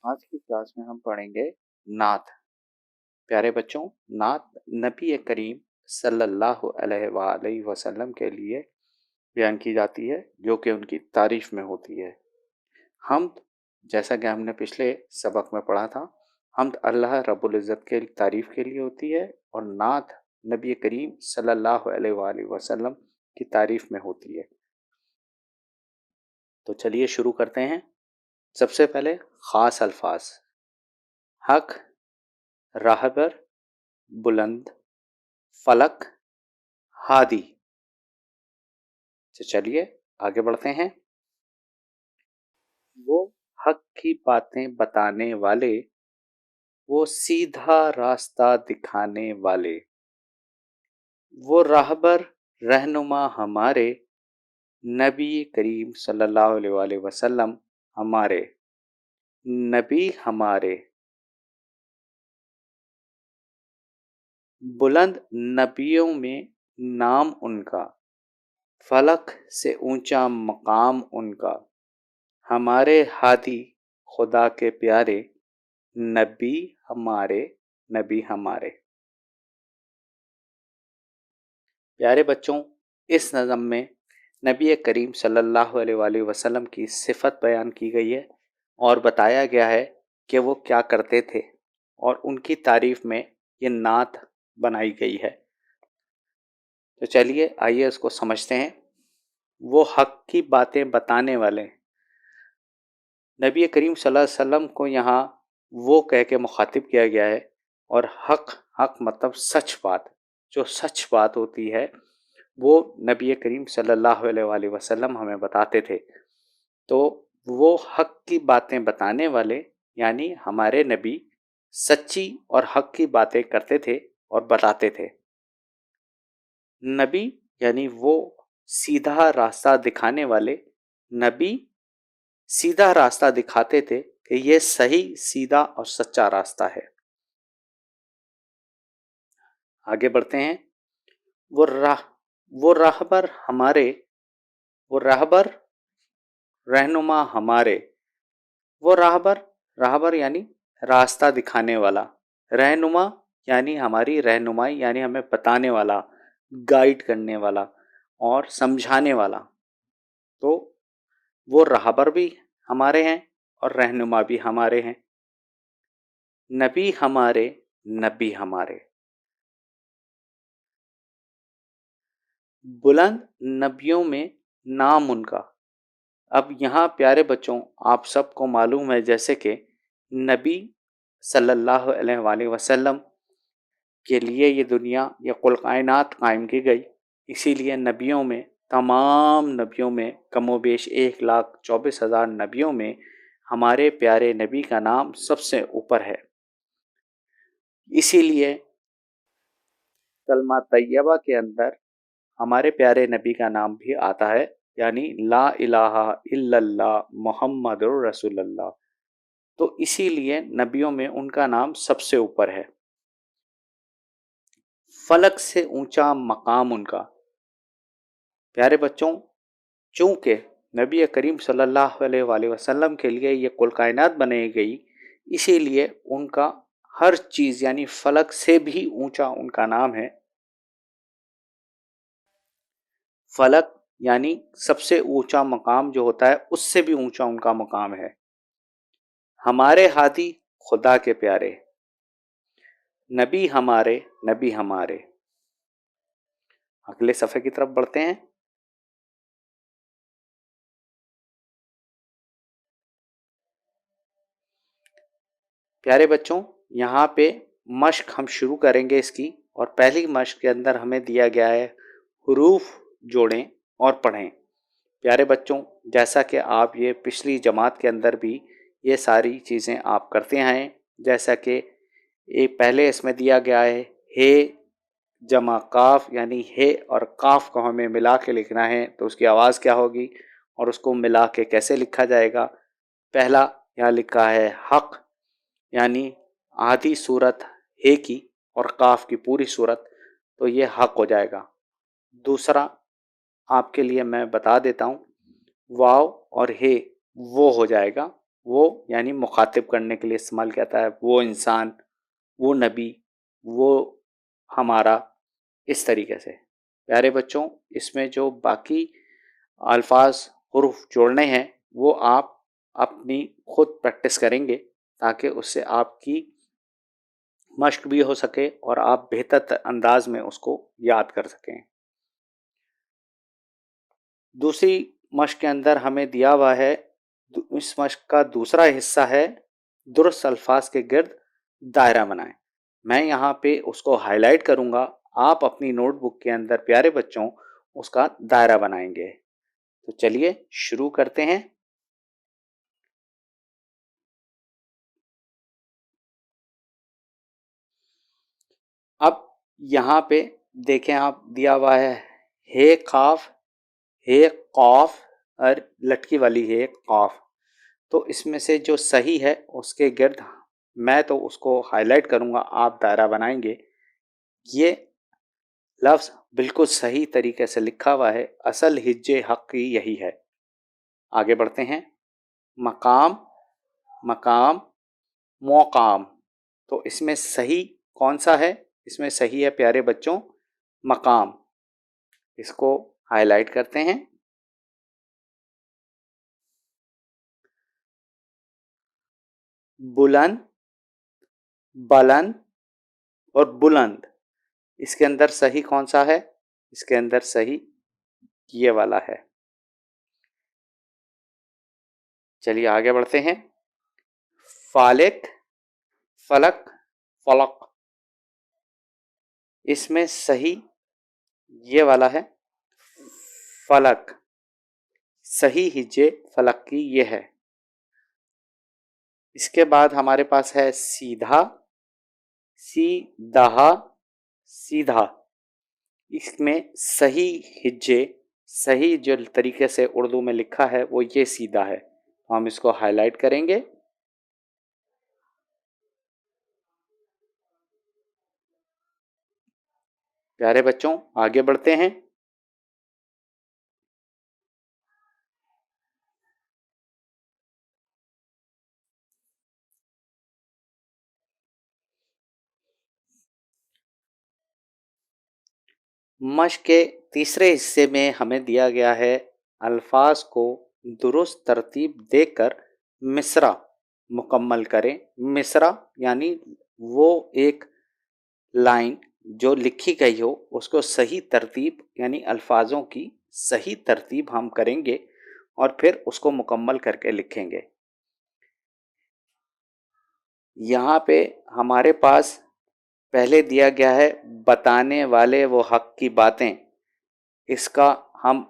आज की क्लास में हम पढ़ेंगे नात। प्यारे बच्चों, नात नबी करीम सल्लल्लाहु अलैहि वसल्लम के लिए बयान की जाती है जो कि उनकी तारीफ में होती है। हमद, जैसा कि हमने पिछले सबक में पढ़ा था, हमद अल्लाह रब्बुल इज़्ज़त के तारीफ के लिए होती है और नात नबी करीम सल्लल्लाहु अलैहि वसल्लम की तारीफ में होती है। तो चलिए शुरू करते हैं। सबसे पहले ख़ास अल्फाज: हक, राहबर, बुलंद, फलक, हादी। तो चलिए आगे बढ़ते हैं। वो हक की बातें बताने वाले, वो सीधा रास्ता दिखाने वाले, वो राहबर रहनुमा हमारे, नबी करीम सल्लल्लाहु अलैहि वसल्लम हमारे, नबी हमारे। बुलंद नबियों में नाम उनका, फलक से ऊंचा मकाम उनका, हमारे हादी खुदा के प्यारे, नबी हमारे, नबी हमारे। प्यारे बच्चों, इस नज़म में नबी करीम सल्लल्लाहु अलैहि वसल्लम की सिफत बयान की गई है और बताया गया है कि वो क्या करते थे और उनकी तारीफ में ये नात बनाई गई है। तो चलिए आइए इसको समझते हैं। वो हक की बातें बताने वाले, नबी करीम सल्लल्लाहु अलैहि वसल्लम को यहाँ वो कह के मुखातिब किया गया है और हक मतलब सच बात, जो सच बात होती है वो नबी करीम सल्लल्लाहु अलैहि वसल्लम हमें बताते थे। तो वो हक की बातें बताने वाले यानी हमारे नबी सच्ची और हक की बातें करते थे और बताते थे। नबी यानी वो सीधा रास्ता दिखाने वाले, नबी सीधा रास्ता दिखाते थे कि ये सही, सीधा और सच्चा रास्ता है। आगे बढ़ते हैं। वो राहबर हमारे, वो राहबर रहनुमा हमारे, वो राहबर यानी रास्ता दिखाने वाला, रहनुमा यानी हमारी रहनुमाई यानी हमें बताने वाला, गाइड करने वाला और समझाने वाला। तो वो राहबर भी हमारे हैं और रहनुमा भी हमारे हैं। नबी हमारे, नबी हमारे। बुलंद नबियों में नाम उनका। अब यहाँ प्यारे बच्चों, आप सबको मालूम है जैसे कि नबी सल्लल्लाहु अलैहि वसल्लम के लिए ये दुनिया, ये कुल कायनात कायम की गई। इसीलिए नबियों में, तमाम नबियों में, कमोबेश 1,24,000 नबियों में हमारे प्यारे नबी का नाम सबसे ऊपर है। इसीलिए कलमा तैयबा के अंदर हमारे प्यारे नबी का नाम भी आता है, यानी ला इलाहा इल्लल्लाह मुहम्मदुर रसूलुल्लाह। तो इसीलिए नबियों में उनका नाम सबसे ऊपर है। फलक से ऊंचा मकाम उनका। प्यारे बच्चों, चूंकि नबी करीम सल्लल्लाहु अलैहि वसल्लम के लिए ये कुल कायनात बनाई गई, इसीलिए उनका हर चीज़ यानी फलक से भी ऊंचा उनका नाम है। फलक यानी सबसे ऊंचा मकाम जो होता है उससे भी ऊंचा उनका मकाम है। हमारे हादी खुदा के प्यारे, नबी हमारे, नबी हमारे। अगले सफ़े की तरफ बढ़ते हैं। प्यारे बच्चों, यहाँ पे मश्क हम शुरू करेंगे इसकी, और पहली मश्क के अंदर हमें दिया गया है हुरूफ जोड़ें और पढ़ें। प्यारे बच्चों, जैसा कि आप ये पिछली जमात के अंदर भी ये सारी चीज़ें आप करते हैं, जैसा कि एक पहले इसमें दिया गया है हे जमा काफ, यानी हे और काफ को हमें मिला के लिखना है, तो उसकी आवाज़ क्या होगी और उसको मिला के कैसे लिखा जाएगा। पहला यहाँ लिखा है हक, यानी आधी सूरत हे की और काफ की पूरी सूरत, तो ये हक हो जाएगा। दूसरा आपके लिए मैं बता देता हूँ, वाव और हे वो हो जाएगा, وہ یعنی مخاطب کرنے کے لیے استعمال کیا جاتا ہے، وہ انسان، وہ نبی، وہ ہمارا، اس طریقے سے۔ پیارے بچوں، اس میں جو باقی الفاظ حروف جوڑنے ہیں وہ آپ اپنی خود پریکٹس کریں گے تاکہ اس سے آپ کی مشق بھی ہو سکے اور آپ بہتر انداز میں اس کو یاد کر سکیں۔ دوسری مشق کے اندر ہمیں دیا ہوا ہے، اس مشق کا دوسرا حصہ ہے درست الفاظ کے گرد دائرہ بنائیں۔ میں یہاں پہ اس کو ہائی لائٹ کروں گا، آپ اپنی نوٹ بک کے اندر پیارے بچوں اس کا دائرہ بنائیں گے۔ تو چلیے شروع کرتے ہیں۔ اب یہاں پہ دیکھیں آپ، دیا ہوا ہے ہے قاف، ہے قاف اور لٹکی والی ہے قاف۔ تو اس میں سے جو صحیح ہے اس کے گرد میں تو اس کو ہائی لائٹ کروں گا، آپ دائرہ بنائیں گے۔ یہ لفظ بالکل صحیح طریقے سے لکھا ہوا ہے، اصل ہجے حق کی یہی ہے۔ آگے بڑھتے ہیں۔ مقام، مقام، موقام۔ تو اس میں صحیح کون سا ہے؟ اس میں صحیح ہے پیارے بچوں مقام۔ اس کو ہائی لائٹ کرتے ہیں۔ بلند، بلند اور بلند، اس کے اندر صحیح کون سا ہے؟ اس کے اندر صحیح یہ والا ہے۔ چلیے آگے بڑھتے ہیں۔ فالق، فلک، فلق، اس میں صحیح یہ والا ہے فلک، صحیح ہجے فلک کی یہ ہے۔ اس کے بعد ہمارے پاس ہے سیدھا، سیدھا، سیدھا، اس میں صحیح ہجے، صحیح جو طریقے سے اردو میں لکھا ہے وہ یہ سیدھا ہے، تو ہم اس کو ہائی لائٹ کریں گے۔ پیارے بچوں آگے بڑھتے ہیں۔ مشق کے تیسرے حصے میں ہمیں دیا گیا ہے الفاظ کو درست ترتیب دے کر مصرع مکمل کریں۔ مصرع یعنی وہ ایک لائن جو لکھی گئی ہو اس کو صحیح ترتیب یعنی الفاظوں کی صحیح ترتیب ہم کریں گے اور پھر اس کو مکمل کر کے لکھیں گے۔ یہاں پہ ہمارے پاس پہلے دیا گیا ہے بتانے والے وہ حق کی باتیں، اس کا ہم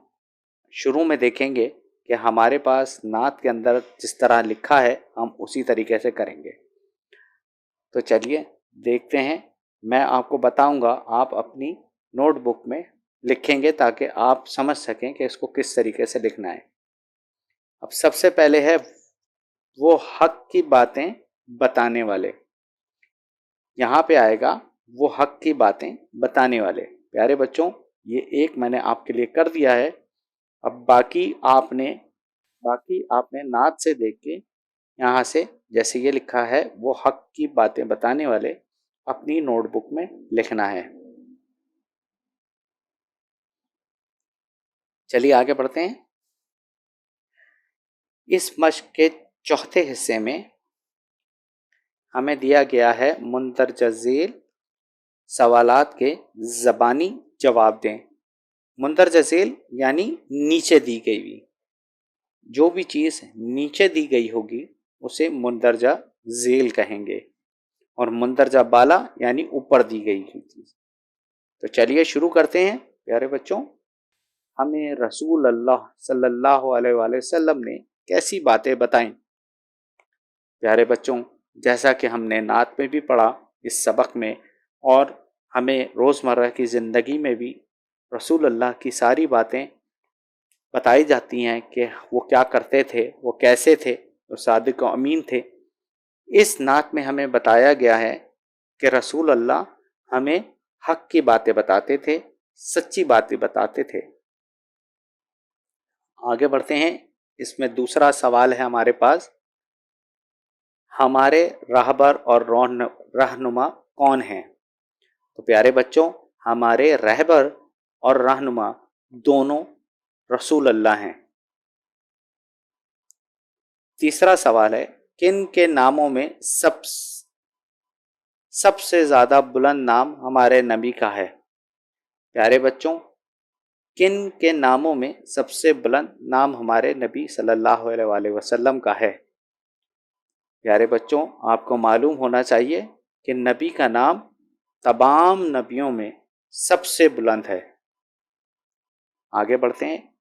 شروع میں دیکھیں گے کہ ہمارے پاس نعت کے اندر جس طرح لکھا ہے ہم اسی طریقے سے کریں گے۔ تو چلیے دیکھتے ہیں، میں آپ کو بتاؤں گا، آپ اپنی نوٹ بک میں لکھیں گے تاکہ آپ سمجھ سکیں کہ اس کو کس طریقے سے لکھنا ہے۔ اب سب سے پہلے ہے وہ حق کی باتیں بتانے والے، یہاں پہ آئے گا وہ حق کی باتیں بتانے والے۔ پیارے بچوں یہ ایک میں نے آپ کے لیے کر دیا ہے، اب باقی آپ نے نعت سے دیکھ کے یہاں سے جیسے یہ لکھا ہے وہ حق کی باتیں بتانے والے اپنی نوٹ بک میں لکھنا ہے۔ چلیے آگے بڑھتے ہیں۔ اس مشق کے چوتھے حصے میں ہمیں دیا گیا ہے مندرجہ ذیل سوالات کے زبانی جواب دیں۔ مندرجہ ذیل یعنی نیچے دی گئی ہوئی، جو بھی چیز نیچے دی گئی ہوگی اسے مندرجہ ذیل کہیں گے، اور مندرجہ بالا یعنی اوپر دی گئی ہوئی چیز۔ تو چلیے شروع کرتے ہیں پیارے بچوں۔ ہمیں رسول اللہ صلی اللہ علیہ وآلہ وسلم نے کیسی باتیں بتائیں؟ پیارے بچوں جیسا کہ ہم نے نعت میں بھی پڑھا اس سبق میں، اور ہمیں روزمرہ کی زندگی میں بھی رسول اللہ کی ساری باتیں بتائی جاتی ہیں کہ وہ کیا کرتے تھے، وہ کیسے تھے، وہ صادق و امین تھے۔ اس نعت میں ہمیں بتایا گیا ہے کہ رسول اللہ ہمیں حق کی باتیں بتاتے تھے، سچی باتیں بتاتے تھے۔ آگے بڑھتے ہیں۔ اس میں دوسرا سوال ہے ہمارے پاس हमारे रहबर और रहनुमा कौन हैं? तो प्यारे बच्चों, हमारे रहबर और रहनुमा दोनों रसूल अल्लाह हैं। तीसरा सवाल है, किन के नामों में सबसे ज्यादा बुलंद नाम हमारे नबी का है? प्यारे बच्चों, किन के नामों में सबसे बुलंद नाम हमारे नबी सल्लल्लाहु अलैहि वसल्लम का है? प्यारे बच्चों, आपको मालूम होना चाहिए कि नबी का नाम तमाम नबियों में सबसे बुलंद है। आगे बढ़ते हैं।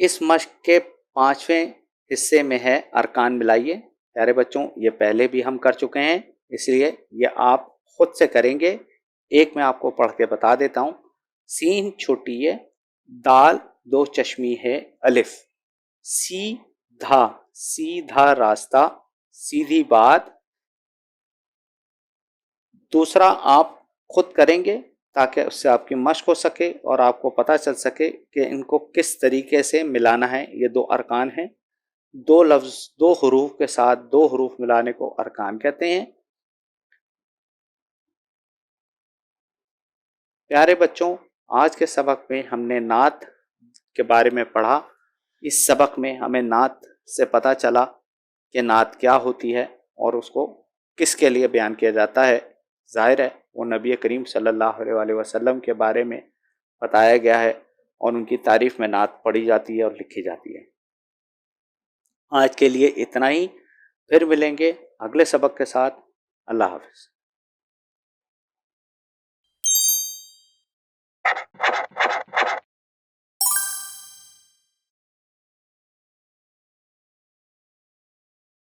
इस मश्क के 5वें हिस्से में है अरकान मिलाइए। प्यारे बच्चों, ये पहले भी हम कर चुके हैं, इसलिए ये आप खुद से करेंगे। एक मैं आपको पढ़ के बता देता हूँ। सीन छोटी है, दाल 2 चश्मी है, अलिफ। सीधा, सीधा रास्ता, सीधी बात। दूसरा आप खुद करेंगे ताकि उससे आपकी मश्क हो सके और आपको पता चल सके कि इनको किस तरीके से मिलाना है। ये 2 अरकान हैं। 2 लफ्ज़ 2 हरूफ के साथ 2 हरूफ मिलाने को अरकान कहते हैं। प्यारे बच्चों, आज के सबक में हमने नात के बारे में पढ़ा। इस सबक में हमें नात से पता चला कि नात क्या होती है और उसको किसके लिए बयान किया जाता है। ज़ाहिर है वो नबी करीम सल्लल्लाहु अलैहि वसल्लम के बारे में बताया गया है और उनकी तारीफ़ में नात पढ़ी जाती है और लिखी जाती है। आज के लिए इतना ही, फिर मिलेंगे अगले सबक के साथ। अल्लाह हाफ़िज़।